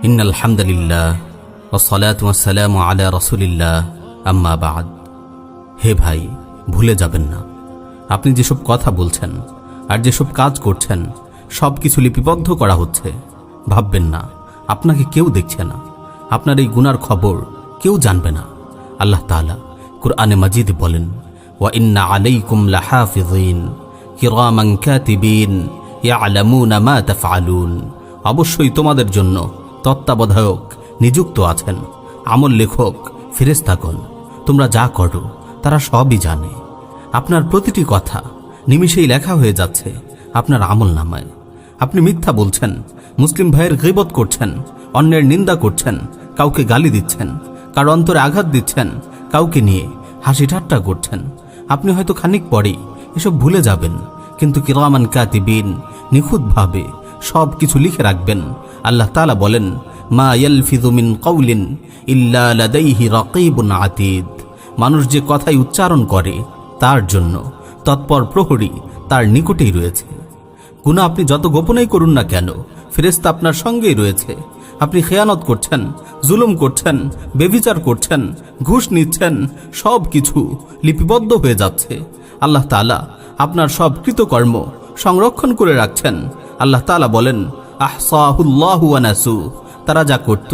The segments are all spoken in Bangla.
ইন্নাল হামদুলিল্লাহ ওয়াসসালাতু ওয়াসসালামু আলা রাসূলিল্লাহ আম্মা বা'দ। হে ভাই, ভুলে যাবেন না, আপনি যেসব কথা বলছেন আর যেসব কাজ করছেন সব কিছু লিপিবদ্ধ করা হচ্ছে। ভাববেন না আপনাকে কেউ দেখছে না, আপনার এই গুনার খবর কেউ জানবে না। আল্লাহ তাআলা কুরআনে মাজিদ বলেন, ওয়া ইন্না আলাইকুম লাহাফিযিন কিরামান কাতিবিন ইয়ালামুনা মা তাফআলুন। অবশ্যই তোমাদের জন্য তত্ত্বাবধায়ক নিযুক্ত আছেন, আমল লেখক ফেরেশতাগণ। তোমরা যা করো তারা সবই জানে। আপনার প্রতিটি কথা নিমিষেই লেখা হয়ে যাচ্ছে আপনার আমল নামায়। আপনি মিথ্যা বলছেন, মুসলিম ভাইয়ের গীবত করছেন, অন্যের নিন্দা করছেন, কাউকে গালি দিচ্ছেন, কারো অন্তরে আঘাত দিচ্ছেন, কাউকে নিয়ে হাসি ঠাট্টা করছেন। আপনি হয়তো খানিক পরেই এসব ভুলে যাবেন, কিন্তু কিরামান কাতিবিন নিখুঁতভাবে সব কিছু লিখে রাখবেন। আল্লাহ তাআলা বলেন, মা ইয়ালফিযু মিন কাওলিন ইল্লা লাদাইহি রাকীবুন আতীদ। মানুষ যে কথাই উচ্চারণ করে তার জন্য তৎপর প্রহরী তার নিকটেই রয়েছে। গুনাহ আপনি যত গোপনেই করুন না কেন, ফেরেশতা আপনার সঙ্গেই রয়েছে। আপনি খেয়ানত করছেন, জুলুম করছেন, বেবিচার করছেন, ঘুষ নিচ্ছেন, সব কিছু লিপিবদ্ধ হয়ে যাচ্ছে। আল্লাহ তাআলা আপনার সব কৃতকর্ম সংরক্ষণ করে রাখছেন। আল্লাহ তাআলা বলেন, আহসাহুল্লাহু ওয়া নাসু। তারা যা করত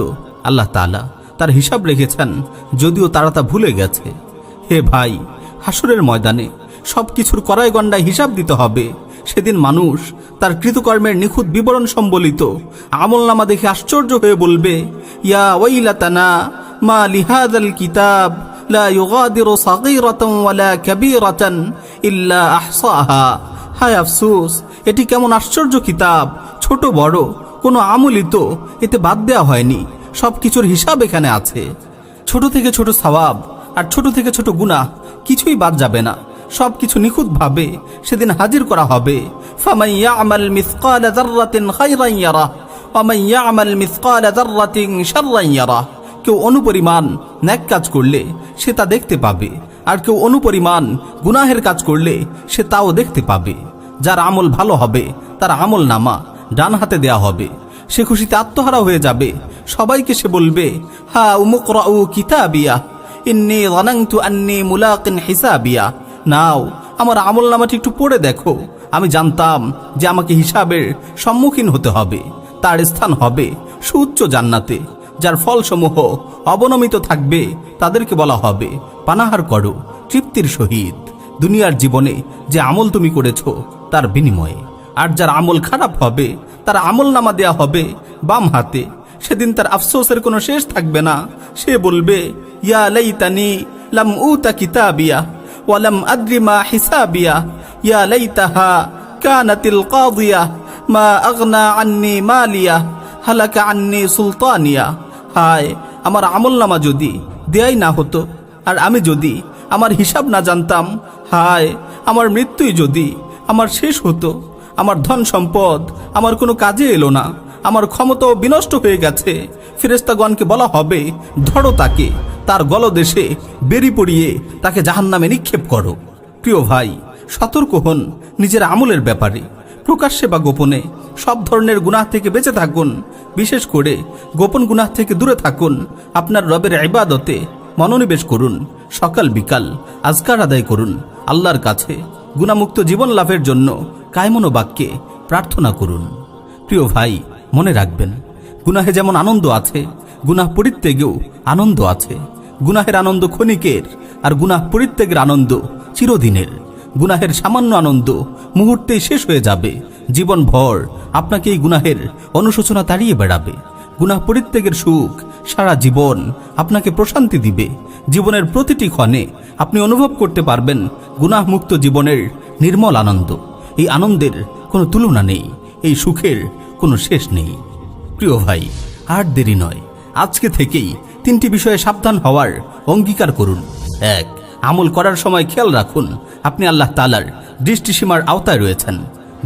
আল্লাহ তাআলা তার হিসাব রেখেছেন, যদিও তারা তা ভুলে গেছে। হে ভাই, হাসরের ময়দানে সব কিছুর কড়াই গণ্ডায় হিসাব দিতে হবে। সেদিন মানুষ তার কৃতকর্মের নিখুঁত বিবরণ সম্বলিত আমলনামা দেখে আশ্চর্য হয়ে বলবে, ইয়া ওয়াইলাতানা মা লিহাযাল কিতাব লা ইউগাদিরু সাগীরাতান ওয়ালা কাবীরাতান ইল্লা আহসাহা। হায় আফসোস, এটি কেমন আশ্চর্য কিতাব! ছোট বড় কোনো আমলই তো এতে বাদ দেওয়া হয়নি, সব কিছুর হিসাব এখানে আছে। ছোট থেকে ছোট সওয়াব আর ছোট থেকে ছোট গুনাহ কিছুই বাদ যাবে না, সব কিছু নিখুঁতভাবে সেদিন হাজির করা হবে। ফামান ইয়ামাল মিসকালা যাররাতিন খায়রান ইয়ারাহ ওয়া মান ইয়ামাল মিসকালা যাররাতিন শাররান ইয়ারাহ। কেউ অনুপরিমাণ নেক কাজ করলে সে তা দেখতে পাবে, আর কেউ অনুপরিমাণ গুনাহের কাজ করলে সে তাও দেখতে পাবে। যার আমল ভালো হবে তার আমল নামা ডান হাতে দেয়া হবে। সে খুশিতে আত্মহারা হয়ে যাবে। সবাইকে সে বলবে, হা উমুকরাউ কিতাবিয়া ইন্নী যানানতু আন্নী মুলাকিন হিসাবিয়া। নাও, আমার আমল নামাটি একটু পড়ে দেখো। আমি জানতাম যে আমাকে হিসাবের সম্মুখীন হতে হবে। তার স্থান হবে সুউচ্চ জান্নাতে। যার ফলসমূহ অবনমিত থাকবে তাদেরকে বলা হবে, পানাহার করো তৃপ্তির সহিত দুনিয়ার জীবনে যে আমল তুমি করেছ তার বিনিময়ে। আর যার আমল খারাপ হবে তার আমল নামা দেয়া হবে বাম হাতে। সেদিন তার আফসোসের কোনো শেষ থাকবে না। সে বলবে, ইয়া লাইতানি লাম উতা কিতাবিয়া ওয়া লাম আদরি মা হিসাবিয়া ইয়া লাইতাহা কানাতিল কাদিয়া মা আগনা আন্নি মালিয়া হালাকা আন্নি সুলতানিয়া। হায়, আমার আমল নামা যদি দেয়াই না হতো, আর আমি যদি আমার হিসাব না জানতাম। হায়, আমার মৃত্যুই যদি আমার শেষ হতো। আমার ধন সম্পদ আমার কোনো কাজে এলো না, আমার ক্ষমতাও বিনষ্ট হয়ে গেছে। ফেরেশতাগণকে বলা হবে, ধরো তাকে, তার গলদেশে বেরি পড়িয়ে তাকে জাহান্নামে নিক্ষেপ করো। প্রিয় ভাই, সতর্ক হন নিজের আমলের ব্যাপারে। প্রকাশ্যে বা গোপনে সব ধরনের গুনাহ থেকে বেঁচে থাকুন। বিশেষ করে গোপন গুনাহ থেকে দূরে থাকুন। আপনার রবের ইবাদতে মনোনিবেশ করুন। সকাল বিকাল আজকার আদায় করুন। আল্লাহর কাছে গুনাহমুক্ত জীবন লাভের জন্য কায়মন বাক্যে প্রার্থনা করুন। প্রিয় ভাই, মনে রাখবেন, গুনাহে যেমন আনন্দ আছে, গুনাহ পরিত্যাগেও আনন্দ আছে। গুনাহের আনন্দ ক্ষণিকের, আর গুনাহ পরিত্যাগের আনন্দ চিরদিনের। গুনাহের সামান্য আনন্দ মুহূর্তেই শেষ হয়ে যাবে। জীবন ভর আপনাকে এই গুনাহের অনুশোচনা তাড়িয়ে বেড়াবে। গুনাহ পরিত্যাগের সুখ সারা জীবন আপনাকে প্রশান্তি দিবে। জীবনের প্রতিটি ক্ষণে আপনি অনুভব করতে পারবেন গুনাহমুক্ত জীবনের নির্মল আনন্দ। এই আনন্দের কোনো তুলনা নেই, এই সুখের কোনো শেষ নেই। প্রিয় ভাই, আর দেরি নয়, আজকে থেকেই 3টি বিষয়ে সাবধান হওয়ার অঙ্গীকার করুন। 1. আমল করার সময় খেয়াল রাখুন আপনি আল্লাহ তাআলার দৃষ্টিসীমার আওতায় রয়েছেন।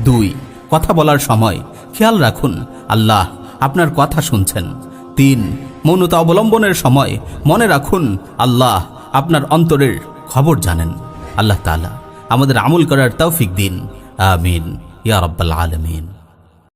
2. কথা বলার সময় খেয়াল রাখুন আল্লাহ আপনার কথা শুনছেন। 3. মৌনতা অবলম্বনের সময় মনে রাখুন আল্লাহ আপনার অন্তরের খবর জানেন। আল্লাহ তাআলা আমাদের আমল করার তৌফিক দিন। আমিন ইয়া রাব্বাল আলামিন।